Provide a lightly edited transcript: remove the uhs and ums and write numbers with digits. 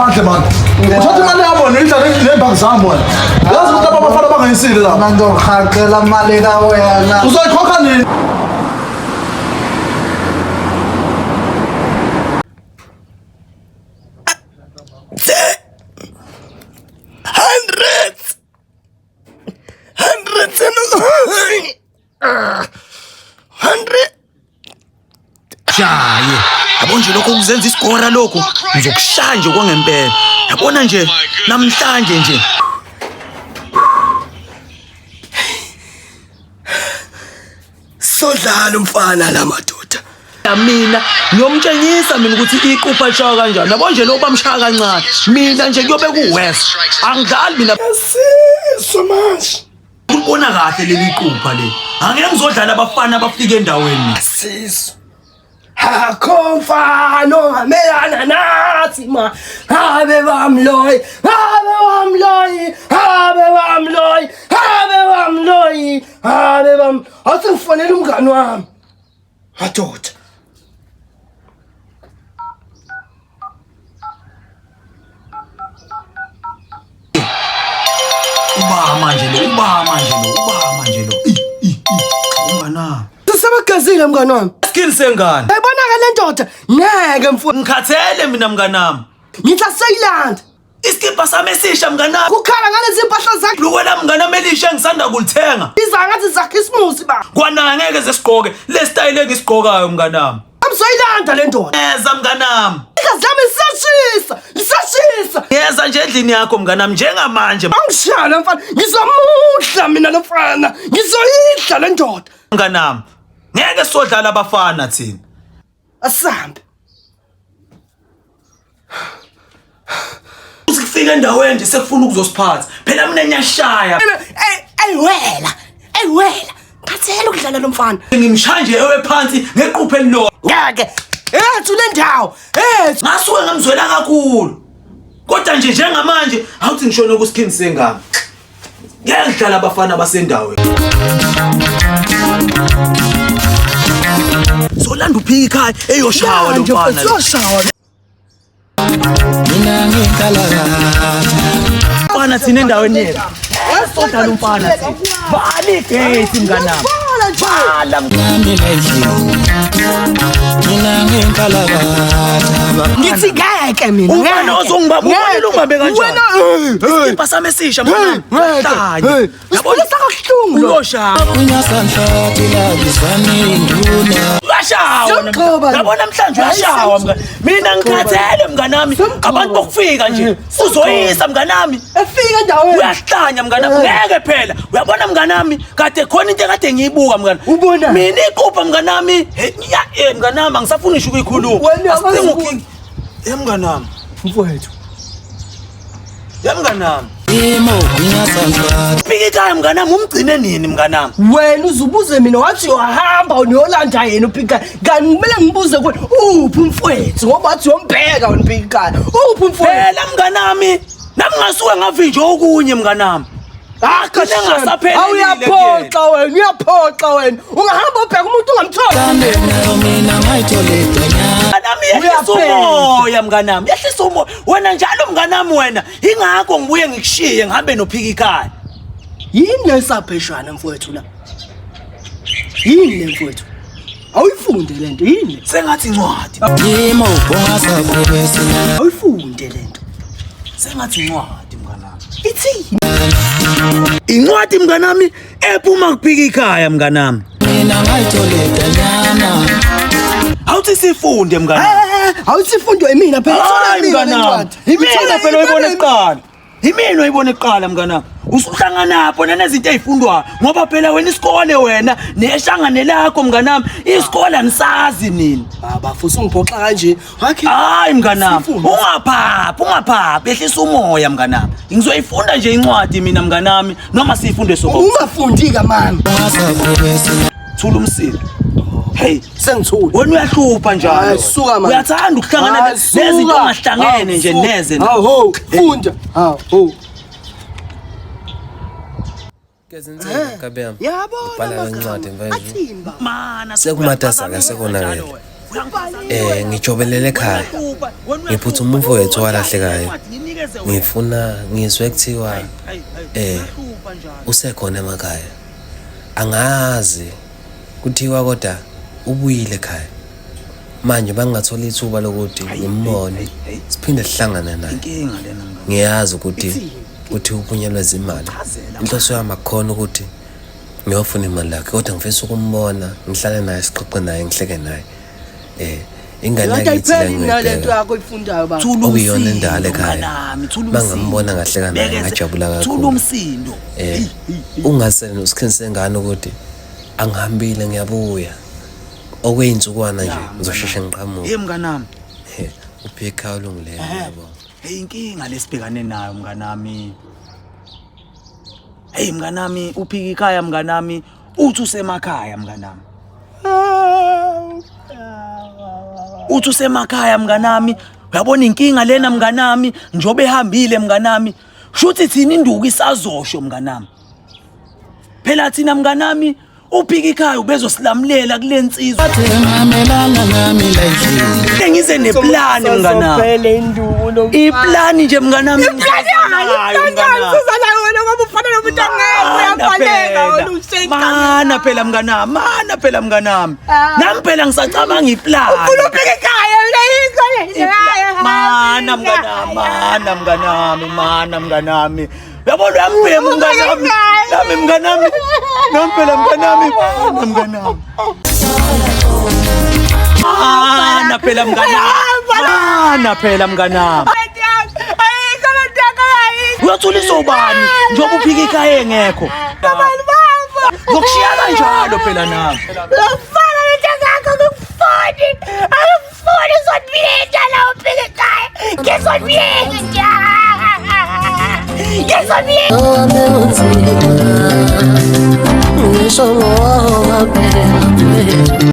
ngaphandle manje. Uthatha imali yabo nidla nebhangi zami wena. Yazi ukuthi abafana bangayisile la. Manje ukhaqela imali ka wena. Uzoyikhokha nini? Shaye yabo nje lokho kuzenza isikora lokho ngizokushaya nje kwangempela yabona nje namhlanje nje sodlala umfana la madoda mina ngiyomtshengisa mina ukuthi iqupha lishaya kanjani yabo nje lo bamshaya kancane mina nje kuyobe kuwest angidlali mina so much ubona kahle leli qupha le angeke ngizodlala abafana abafika endaweni sis Hakomfano amelana nathi ma habe bamloyi habe bamloyi habe bamloyi habe bamloyi habe bam awusengifonela umngani wami madoda uba manje lo ungana sisebegazile mngani wami skill sengane ayibona ke le ndoda ngeke mfowethu ngikhathele mina mnganami ngihlaseyilanda iskipa sami esisha mnganami kukhala ngalezi impahla zakhe lukwela mnganami elisha engisanda kulithenga izangathi zakhisimusi ba kwana ngeke zesigqoke le style engisigqokayo mnganami amsoyilanda le ndoda yeza mnganami igazi lami lisashisa yeza nje endlini yakho mnganami njengamanje angishala mfana ngizomuhla mina lomfana ngizoyidla le ndoda mnganami ngeke sodlala abafana thina asambe usikufika endaweni nje sekufuna ukuzosiphatha phela mina ngiyashaya eyiwela ngathela ukudlala lo mfana ngimshanje ewe phansi ngequphe elilodwa ngeke ethu le ndawo ethu ngasuke ngamzwela kakhulu kodwa nje njengamanje awuthi ngishona kuSkin Sengane ngeke ngidlala abafana basendaweni solanda uphika ekhaya eyoshawa lo mfana yoshawa Mina ngikalala mfana thina endaweni yethu esodala umfana thina bali gate mnganami bala nami leji Mina ngikalala ngithi ngeke mina umfana ozongibabona ungabe kanjani iskipa sami esisha mfana hlanye yabona sakahlungu uyoshawa Unyasanhlothi la bizani nduna uyashawa yabona namhlanje uyashawa mngani mina ngikhathele mnganami abantu bokufika nje uzoyisa mnganami efika endaweni uyahlanya mnganami ngeke phela uyabona mnganami kade khona into ekade ngiyibuka mngani ubona mina iqupha mnganami mnganami angisafuni ngisho ukuyikhuluma asidinga uking mnganami mfowethu mnganami Imo unyasanhlothi fika ekhaya mnganami umgcine nini mnganami wena uzubuze mina wathi uyahamba uyolanda yena uphika kanti kumele ngibuze kuwe uphi umfowethu ngoba wathi uyombheka wena uphika uphi umfowethu phela mnganami nami ngasuke ngavinjwa okunye mnganami akade ngasapheli uyaphoxa wena ungahamba ubheka umuntu ungamthola mina ngayithole donyana mnganami yehlisa umoya mnganami yehlisa umoya wena njalo mnganami wena ingakho ngibuye ngikushiye ngihambe nophika ekhaya yini lesapheshwana mfowethu la yini le mfowethu awuyifunde lento yini sengathi incwadi Imo ungasafebesina awuyifunde lento sengathi incwadi mnganami ithi incwadi mnganami ephuma kuphika ekhaya mnganami Mina ngayithole donyana awuthi sifunde mnganami awusifundo emina phela hayi mnganami imina phela uyibona eqala imina uyibona eqala mnganami usuhlangana napho nezinto ezifundwayo ngoba phela wena isikole wena neshangane lakho mnganami isikole anisazi nini baba futhi ungiphoxa kanje wakhe hayi mnganami ungaphaphi ehlisa umoya mnganami ngizoyifunda nje incwadi mina mnganami noma siyifunde soko ungafundi ka mani ungasafebesina thula umsilo hey sengithula wena uyahlupha njalo suka manje uyathanda ukuhlangana nezinto ongahlangene nje neze hawo funda hawo Kezinzeka kabe yami. yabo Ubhala incwadi manje. athimba mana Sekumatasa ke sekonakele. Ngijobelele ekhaya. Ngiphuthuma umfowethu walahlekayo. Ngifuna ngizwe kuthiwa usekhona emakhaya. Angazi kuthiwa kodwa ubuyile ekhaya. Manje bangathola ithuba lokuthi ngimbone siphinde sihlangane naye. Ngiyazi ukuthi uphunyelwe izimali. Inhloso yami akukhona ukuthi ngiyofuna imali yakhe kodwa ngifisa ukumbona, ngihlale naye, sixoxe naye, ngihleke naye. Ingane yakithi lento yakho ifundayo baba. Okuyona endala ekhaya. Mangambona ngahleka naye ngajabula kakhulu. Thula umsindo. Ungasele nosikhenise ngane ukuthi angihambile ngiyabuya. Okweyintsukwana nje ngizosheshe ngiqhamuke. Mnganami. Uphika ulungile yabo. Inkinga lesibhekane nayo mnganami. Mnganami uphika ikhaya mnganami, uthi usemakhaya mnganami. Uthi usemakhaya mnganami, uyabona inkinga lena mnganami, njobe ehambile mnganami. Shuthi thina induku isazosho mnganami. Phela thina mnganami uphika ikhaya ubezosilamulela kulensizwa. Mamelana nami like Ngize neplani mnganami. Sophele induku lo. Iplani nje mnganami. Mana phela mnganami, mana phela mnganami. Nami phela ngisacabanga iplani. Mana mnganami, mana mnganami, mana mnganami. Yabona uyambhema mnganami. Nami mnganami. Nami phela mnganami, mana mnganami. Mana phela mnganami. Mana phela mnganami. Uyathulisa ubani njengoba uphika ikhaya engekho. Ngokushiya kanjalo phela nami. Ngifana lethangaka ngifuni. Angifuni uzonibiyela la uphika ekhaya. Ngizonibiyela nje. Ngizonibiyela. Ngisho ngoba phela